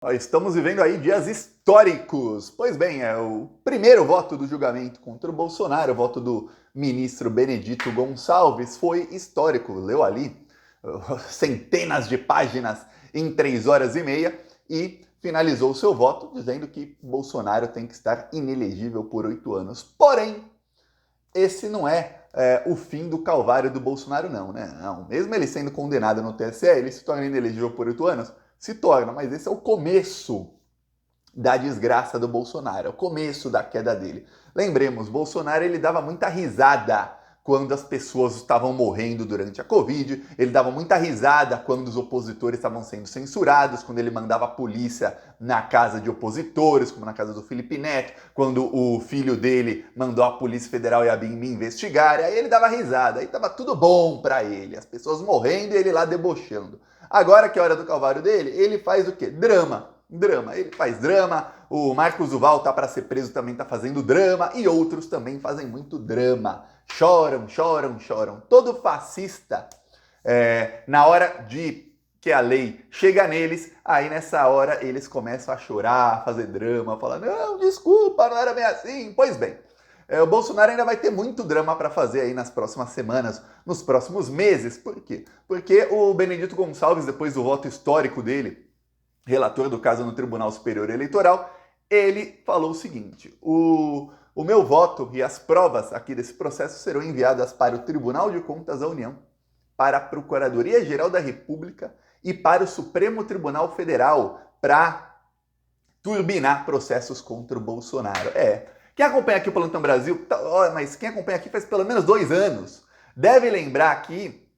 Estamos vivendo aí dias históricos. Pois bem, é o primeiro voto do julgamento contra o Bolsonaro, o voto do ministro Benedito Gonçalves, foi histórico. Leu ali centenas de páginas em 3 horas e meia e finalizou o seu voto dizendo que Bolsonaro tem que estar inelegível por 8 anos. Porém, esse não é o fim do calvário do Bolsonaro, não, né? Não. Mesmo ele sendo condenado no TSE, ele se torna inelegível por 8 anos? Se torna, mas esse é o começo da desgraça do Bolsonaro, é o começo da queda dele. Lembremos, Bolsonaro ele dava muita risada quando as pessoas estavam morrendo durante a Covid, ele dava muita risada quando os opositores estavam sendo censurados, quando ele mandava a polícia na casa de opositores, como na casa do Felipe Neto, quando o filho dele mandou a Polícia Federal e a BIM investigar, aí ele dava risada, aí tava tudo bom pra ele, as pessoas morrendo e ele lá debochando. Agora que é a hora do calvário dele, ele faz o quê? Drama. Ele faz drama, o Marcos Duval tá para ser preso, também tá fazendo drama, e outros também fazem muito drama. Choram. Todo fascista, na hora de que a lei chega neles, aí nessa hora eles começam a chorar, a fazer drama, falar, não, desculpa, não era bem assim. Pois bem, o Bolsonaro ainda vai ter muito drama para fazer aí nas próximas semanas, nos próximos meses. Por quê? Porque o Benedito Gonçalves, depois do voto histórico dele, relator do caso no Tribunal Superior Eleitoral, ele falou o seguinte: o meu voto e as provas aqui desse processo serão enviadas para o Tribunal de Contas da União, para a Procuradoria-Geral da República e para o Supremo Tribunal Federal para turbinar processos contra o Bolsonaro. Quem acompanha aqui o Plantão Brasil, mas quem acompanha aqui faz pelo menos 2 anos, deve lembrar que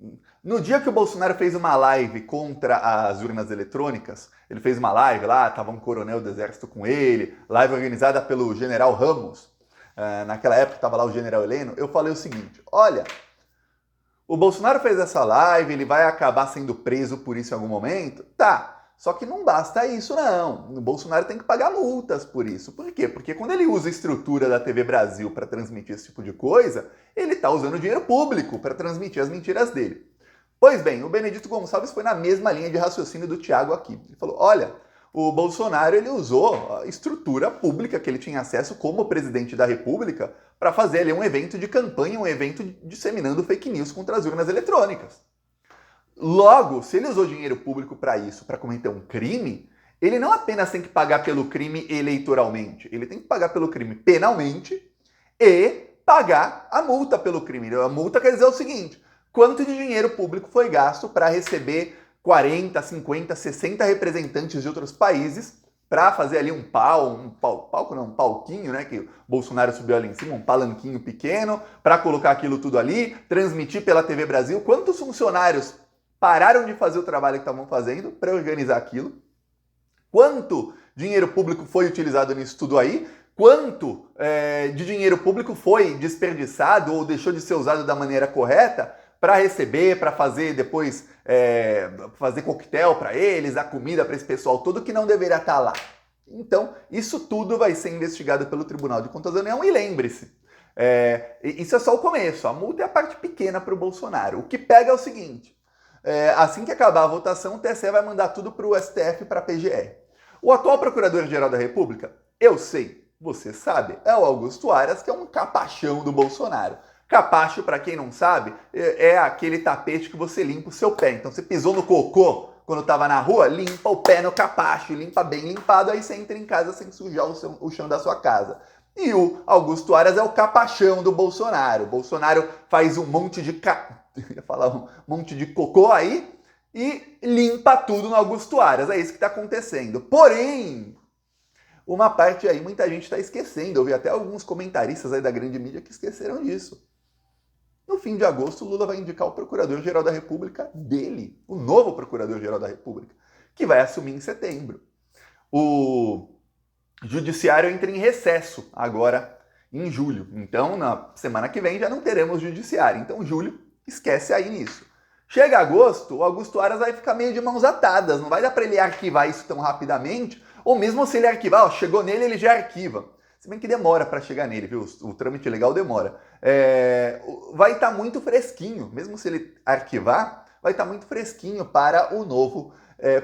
no dia que o Bolsonaro fez uma live contra as urnas eletrônicas, ele fez uma live lá, estava um coronel do exército com ele, live organizada pelo general Ramos, naquela época estava lá o general Heleno, eu falei o seguinte, olha, o Bolsonaro fez essa live, ele vai acabar sendo preso por isso em algum momento? Tá, só que não basta isso não, o Bolsonaro tem que pagar multas por isso. Por quê? Porque quando ele usa a estrutura da TV Brasil para transmitir esse tipo de coisa, ele está usando dinheiro público para transmitir as mentiras dele. Pois bem, o Benedito Gonçalves foi na mesma linha de raciocínio do Thiago aqui. Ele falou, olha, o Bolsonaro ele usou a estrutura pública que ele tinha acesso como presidente da República para fazer ali um evento de campanha, um evento disseminando fake news contra as urnas eletrônicas. Logo, se ele usou dinheiro público para isso, para cometer um crime, ele não apenas tem que pagar pelo crime eleitoralmente, ele tem que pagar pelo crime penalmente e pagar a multa pelo crime. A multa quer dizer o seguinte, quanto de dinheiro público foi gasto para receber 40, 50, 60 representantes de outros países para fazer ali um palquinho, né, que o Bolsonaro subiu ali em cima, um palanquinho pequeno, para colocar aquilo tudo ali, transmitir pela TV Brasil. Quantos funcionários pararam de fazer o trabalho que estavam fazendo para organizar aquilo? Quanto dinheiro público foi utilizado nisso tudo aí? Quanto de dinheiro público foi desperdiçado ou deixou de ser usado da maneira correta para receber, para fazer depois, fazer coquetel para eles, a comida para esse pessoal todo que não deveria estar lá. Então, isso tudo vai ser investigado pelo Tribunal de Contas da União e lembre-se, isso é só o começo, a multa é a parte pequena para o Bolsonaro. O que pega é o seguinte, assim que acabar a votação, o TSE vai mandar tudo para o STF e para a PGR. O atual Procurador-Geral da República, eu sei, você sabe, é o Augusto Aras, que é um capachão do Bolsonaro. Capacho, para quem não sabe, é aquele tapete que você limpa o seu pé. Então você pisou no cocô quando estava na rua, limpa o pé no capacho, limpa bem limpado, aí você entra em casa sem sujar o chão da sua casa. E o Augusto Aras é o capachão do Bolsonaro. O Bolsonaro faz um monte de um monte de cocô aí e limpa tudo no Augusto Aras. É isso que está acontecendo. Porém, uma parte aí muita gente está esquecendo. Eu vi até alguns comentaristas aí da grande mídia que esqueceram disso. No fim de agosto, Lula vai indicar o Procurador-Geral da República dele, o novo Procurador-Geral da República, que vai assumir em setembro. O Judiciário entra em recesso agora em julho. Então, na semana que vem já não teremos Judiciário. Então, julho, esquece aí nisso. Chega agosto, o Augusto Aras vai ficar meio de mãos atadas. Não vai dar para ele arquivar isso tão rapidamente. Ou mesmo se ele arquivar, chegou nele, ele já arquiva. Se bem que demora para chegar nele, viu? O trâmite legal demora. Vai estar muito fresquinho, mesmo se ele arquivar, vai estar muito fresquinho para o novo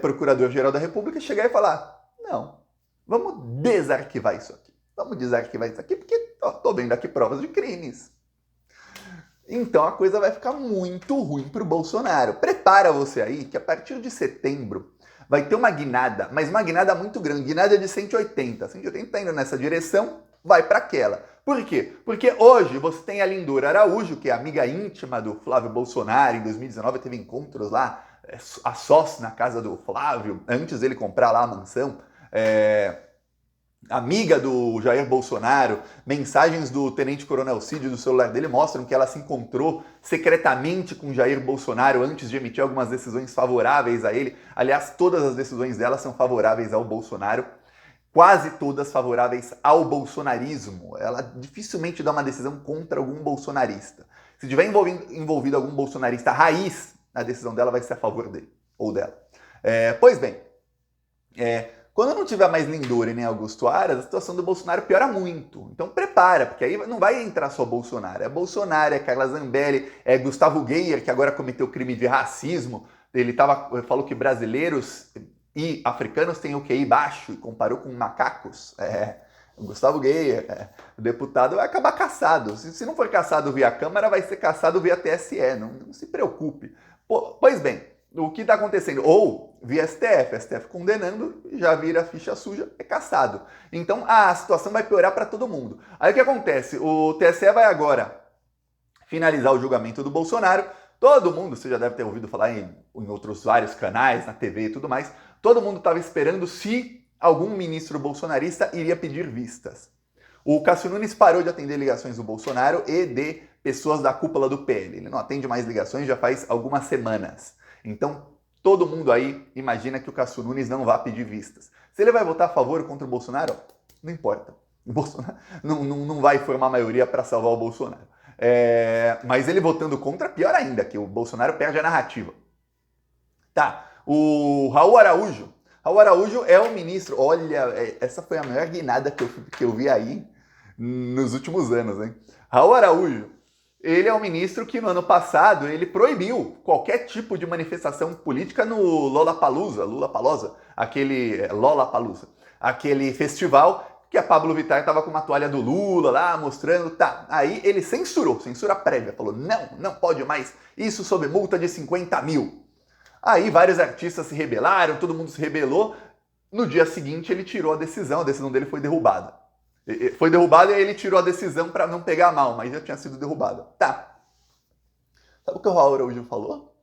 Procurador-Geral da República chegar e falar: Não. Vamos desarquivar isso aqui. Vamos desarquivar isso aqui porque tô vendo aqui provas de crimes. Então a coisa vai ficar muito ruim para o Bolsonaro. Prepara você aí que a partir de setembro vai ter uma guinada, mas uma guinada muito grande, guinada de 180. 180 está indo nessa direção, vai para aquela. Por quê? Porque hoje você tem a Lindora Araújo, que é amiga íntima do Flávio Bolsonaro. Em 2019 teve encontros lá, a sós na casa do Flávio, antes dele comprar lá a mansão. Amiga do Jair Bolsonaro, mensagens do Tenente Coronel Cid do celular dele mostram que ela se encontrou secretamente com Jair Bolsonaro antes de emitir algumas decisões favoráveis a ele. Aliás, todas as decisões dela são favoráveis ao Bolsonaro, quase todas favoráveis ao bolsonarismo. Ela dificilmente dá uma decisão contra algum bolsonarista. Se tiver envolvido algum bolsonarista raiz, a decisão dela vai ser a favor dele ou dela. Pois bem, quando não tiver mais Lindora e nem Augusto Aras, a situação do Bolsonaro piora muito. Então prepara, porque aí não vai entrar só Bolsonaro. É Bolsonaro, é Carla Zambelli, é Gustavo Geyer, que agora cometeu crime de racismo. Ele falou que brasileiros e africanos têm o QI baixo e comparou com macacos. O Gustavo Geyer, o deputado, vai acabar caçado. Se não for caçado via Câmara, vai ser caçado via TSE. Não se preocupe. Pois bem, o que está acontecendo? Ou via STF condenando, já vira ficha suja, é caçado. Então a situação vai piorar para todo mundo. Aí o que acontece? O TSE vai agora finalizar o julgamento do Bolsonaro. Todo mundo, você já deve ter ouvido falar em outros vários canais, na TV e tudo mais, todo mundo estava esperando se algum ministro bolsonarista iria pedir vistas. O Cássio Nunes parou de atender ligações do Bolsonaro e de pessoas da cúpula do PL. Ele não atende mais ligações já faz algumas semanas. Então, todo mundo aí imagina que o Cássio Nunes não vai pedir vistas. Se ele vai votar a favor ou contra o Bolsonaro, não importa. O Bolsonaro não vai formar maioria para salvar o Bolsonaro. Mas ele votando contra, pior ainda, que o Bolsonaro perde a narrativa. Tá, o Raul Araújo. Raul Araújo é o ministro. Olha, essa foi a maior guinada que eu vi aí nos últimos anos, hein? Raul Araújo. Ele é um ministro que no ano passado ele proibiu qualquer tipo de manifestação política no Lollapalooza, aquele festival que a Pablo Vittar estava com uma toalha do Lula lá mostrando, tá. Aí ele censurou, censura prévia, falou não pode mais, isso sob multa de 50 mil. Aí vários artistas se rebelaram, todo mundo se rebelou. No dia seguinte ele tirou a decisão dele foi derrubada. Foi derrubada e ele tirou a decisão para não pegar mal, mas já tinha sido derrubada. Tá. Sabe o que o Raul Araújo falou?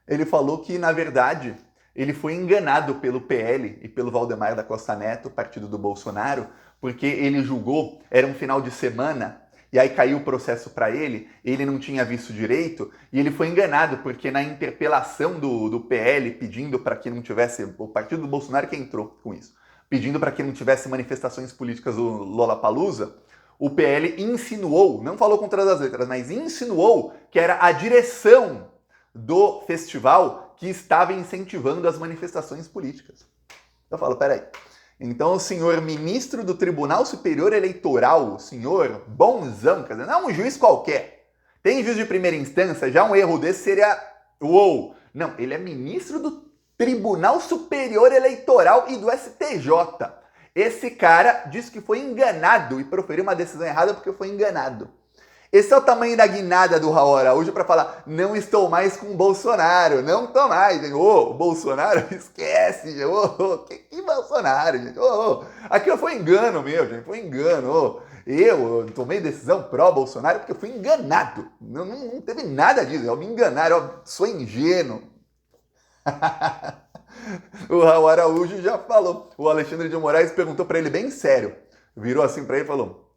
Ele falou que, na verdade, ele foi enganado pelo PL e pelo Valdemar da Costa Neto, partido do Bolsonaro, porque ele julgou, era um final de semana, e aí caiu o processo para ele não tinha visto direito, e ele foi enganado, porque na interpelação do PL, pedindo para que não tivesse, o partido do Bolsonaro que entrou com isso, pedindo para que não tivesse manifestações políticas do Lollapalooza, o PL insinuou, não falou com todas as letras, mas insinuou que era a direção do festival que estava incentivando as manifestações políticas. Eu falo, peraí. Então o senhor ministro do Tribunal Superior Eleitoral, o senhor bonzão, quer dizer, não é um juiz qualquer. Tem juiz de primeira instância, já um erro desse seria uou. Não, ele é ministro do Tribunal Superior Eleitoral e do STJ. Esse cara disse que foi enganado e proferiu uma decisão errada porque foi enganado. Esse é o tamanho da guinada do Raul Araújo para falar, não estou mais com o Bolsonaro, não estou mais, gente. Ô, Bolsonaro, esquece, gente. Que Bolsonaro, gente. Aquilo foi engano meu, gente, foi engano. Eu tomei decisão pró-Bolsonaro porque eu fui enganado. Não teve nada disso, eu me enganaram, eu sou ingênuo. O Raul Araújo já falou. O Alexandre de Moraes perguntou para ele bem sério. Virou assim para ele e falou,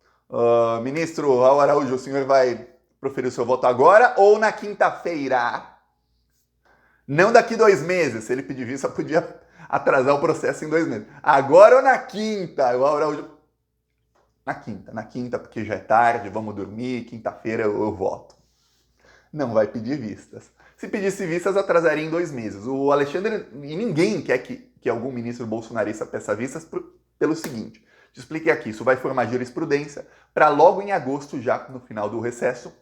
ministro Raul Araújo, o senhor vai proferir o seu voto agora ou na quinta-feira? Não daqui 2 meses. Se ele pedir vista, podia atrasar o processo em 2 meses. Agora ou na quinta? O Raul Araújo, na quinta, porque já é tarde, vamos dormir, quinta-feira eu voto. Não vai pedir vistas. Se pedisse vistas, atrasaria em 2 meses. O Alexandre, e ninguém quer que algum ministro bolsonarista peça vistas pelo seguinte, te expliquei aqui, isso vai formar jurisprudência para logo em agosto, já no final do recesso,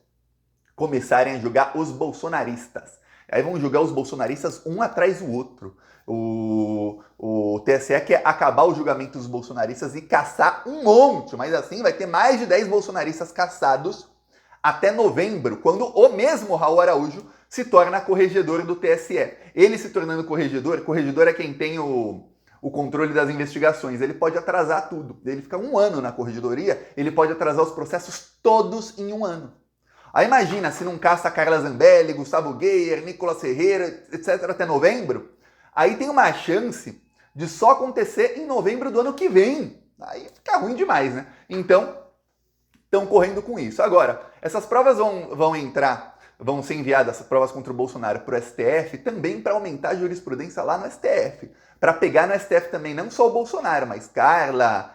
começarem a julgar os bolsonaristas. Aí vão julgar os bolsonaristas um atrás do outro. O TSE quer acabar o julgamento dos bolsonaristas e caçar um monte, mas assim vai ter mais de 10 bolsonaristas caçados até novembro, quando o mesmo Raul Araújo se torna corregedor do TSE. Ele se tornando corregedor é quem tem o controle das investigações. Ele pode atrasar tudo. Ele fica um ano na corregedoria, ele pode atrasar os processos todos em um ano. Aí imagina, se não caça Carla Zambelli, Gustavo Geyer, Nicolas Ferreira, etc. até novembro, aí tem uma chance de só acontecer em novembro do ano que vem. Aí fica ruim demais, né? Então, estão correndo com isso. Agora, essas provas vão ser enviadas, essas provas contra o Bolsonaro, para o STF, também para aumentar a jurisprudência lá no STF. Para pegar no STF também não só o Bolsonaro, mas Carla,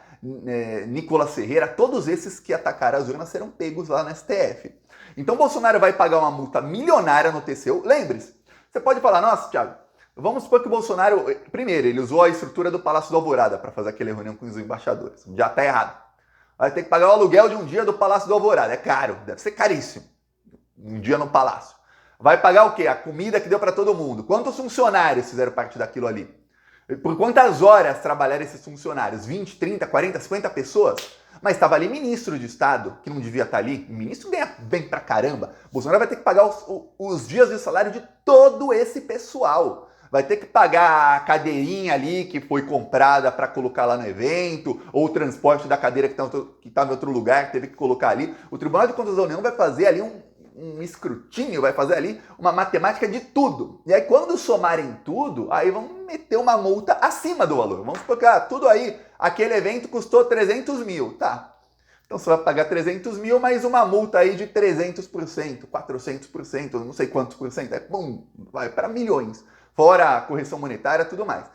Nicolas Ferreira, todos esses que atacaram as urnas serão pegos lá no STF. Então Bolsonaro vai pagar uma multa milionária no TCU. Lembre-se, você pode falar, nossa, Thiago, vamos supor que o Bolsonaro, primeiro, ele usou a estrutura do Palácio do Alvorada para fazer aquela reunião com os embaixadores. Já está errado. Vai ter que pagar o aluguel de um dia do Palácio do Alvorada. É caro, deve ser caríssimo. Um dia no palácio. Vai pagar o quê? A comida que deu para todo mundo. Quantos funcionários fizeram parte daquilo ali? Por quantas horas trabalharam esses funcionários? 20, 30, 40, 50 pessoas? Mas estava ali ministro de Estado, que não devia estar ali. O ministro ganha bem pra caramba. O Bolsonaro vai ter que pagar os dias de salário de todo esse pessoal. Vai ter que pagar a cadeirinha ali que foi comprada para colocar lá no evento, ou o transporte da cadeira que estava em outro lugar, que teve que colocar ali. O Tribunal de Contas da União vai fazer ali um escrutínio, vai fazer ali uma matemática de tudo. E aí quando somarem tudo, aí vão meter uma multa acima do valor. Vamos supor que tudo aí, aquele evento custou 300 mil, tá? Então você vai pagar 300 mil, mais uma multa aí de 300%, 400%, não sei quantos por cento, vai para milhões. Fora a correção monetária e tudo mais.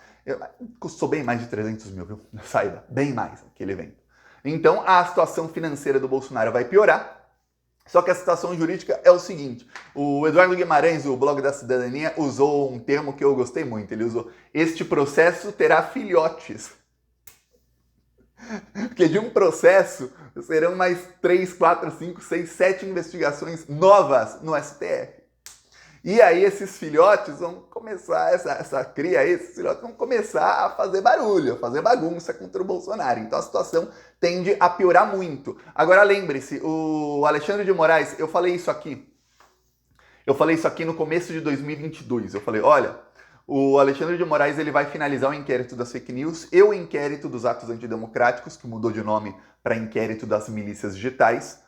Custou bem mais de 300 mil, viu? Saiba, bem mais aquele evento. Então a situação financeira do Bolsonaro vai piorar. Só que a situação jurídica é o seguinte, o Eduardo Guimarães, o Blog da Cidadania, usou um termo que eu gostei muito. Ele usou, este processo terá filhotes. Porque de um processo serão mais 3, 4, 5, 6, 7 investigações novas no STF. E aí esses filhotes vão começar, essa cria aí, esses filhotes vão começar a fazer barulho, a fazer bagunça contra o Bolsonaro. Então a situação tende a piorar muito. Agora lembre-se, o Alexandre de Moraes, eu falei isso aqui no começo de 2022. Eu falei, olha, o Alexandre de Moraes ele vai finalizar o inquérito das fake news e o inquérito dos atos antidemocráticos, que mudou de nome para inquérito das milícias digitais,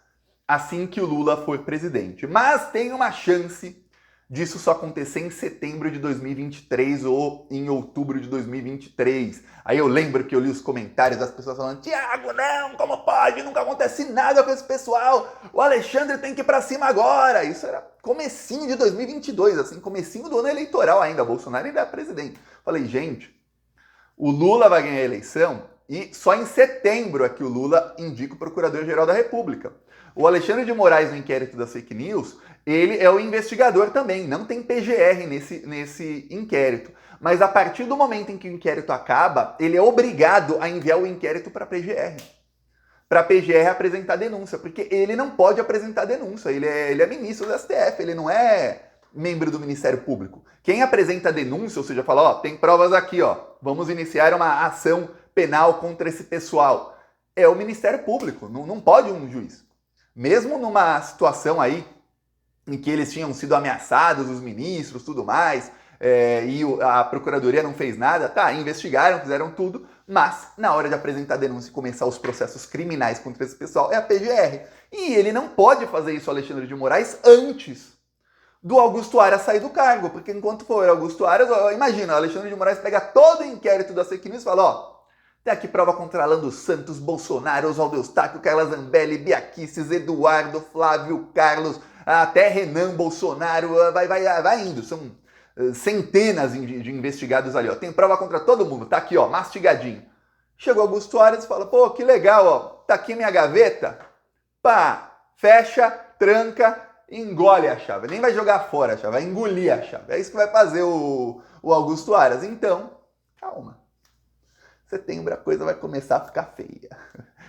assim que o Lula for presidente. Mas tem uma chance disso só acontecer em setembro de 2023 ou em outubro de 2023. Aí eu lembro que eu li os comentários das pessoas falando, Thiago, não, como pode? Nunca acontece nada com esse pessoal. O Alexandre tem que ir pra cima agora. Isso era comecinho de 2022, assim, comecinho do ano eleitoral ainda. Bolsonaro ainda é presidente. Falei, gente, o Lula vai ganhar a eleição e só em setembro é que o Lula indica o Procurador-Geral da República. O Alexandre de Moraes, no inquérito das fake news, ele é o investigador também, não tem PGR nesse inquérito. Mas a partir do momento em que o inquérito acaba, ele é obrigado a enviar o inquérito para a PGR. Para a PGR apresentar denúncia, porque ele não pode apresentar denúncia, ele é ministro do STF, ele não é membro do Ministério Público. Quem apresenta denúncia, ou seja, fala, ó, tem provas aqui, ó, vamos iniciar uma ação penal contra esse pessoal, é o Ministério Público, não pode um juiz. Mesmo numa situação aí em que eles tinham sido ameaçados, os ministros, tudo mais, e a Procuradoria não fez nada, tá, investigaram, fizeram tudo, mas na hora de apresentar a denúncia e começar os processos criminais contra esse pessoal é a PGR. E ele não pode fazer isso, Alexandre de Moraes, antes do Augusto Aras sair do cargo, porque enquanto for Augusto Aras, imagina, Alexandre de Moraes pega todo o inquérito da fake news e fala, ó, tem aqui prova contra Lando Santos, Bolsonaro, Oswaldo Eustáquio, Carla Zambelli, Bia Kicis, Eduardo, Flávio, Carlos, até Renan Bolsonaro, vai indo. São centenas de investigados ali, ó. Tem prova contra todo mundo, tá aqui, ó, mastigadinho. Chegou Augusto Aras e fala, pô, que legal, ó, tá aqui minha gaveta. Pá, fecha, tranca, engole a chave. Nem vai jogar fora a chave, vai engolir a chave. É isso que vai fazer o Augusto Aras. Então, calma. Setembro a coisa vai começar a ficar feia.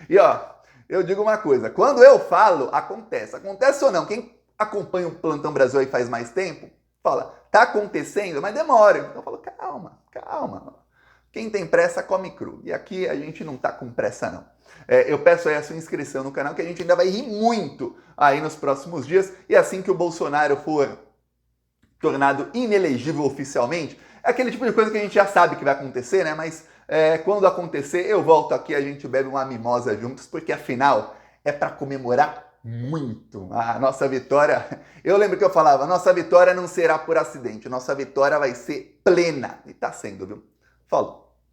E ó, eu digo uma coisa, quando eu falo, acontece. Acontece ou não? Quem acompanha o Plantão Brasil aí faz mais tempo, fala, tá acontecendo, mas demora. Então eu falo, calma, calma. Quem tem pressa come cru. E aqui a gente não tá com pressa, não. Eu peço aí a sua inscrição no canal, que a gente ainda vai rir muito aí nos próximos dias. E assim que o Bolsonaro for tornado inelegível oficialmente, é aquele tipo de coisa que a gente já sabe que vai acontecer, né? Mas quando acontecer, eu volto aqui, a gente bebe uma mimosa juntos, porque afinal é para comemorar muito a nossa vitória. Eu lembro que eu falava, nossa vitória não será por acidente, nossa vitória vai ser plena. E tá sendo, viu? Falou.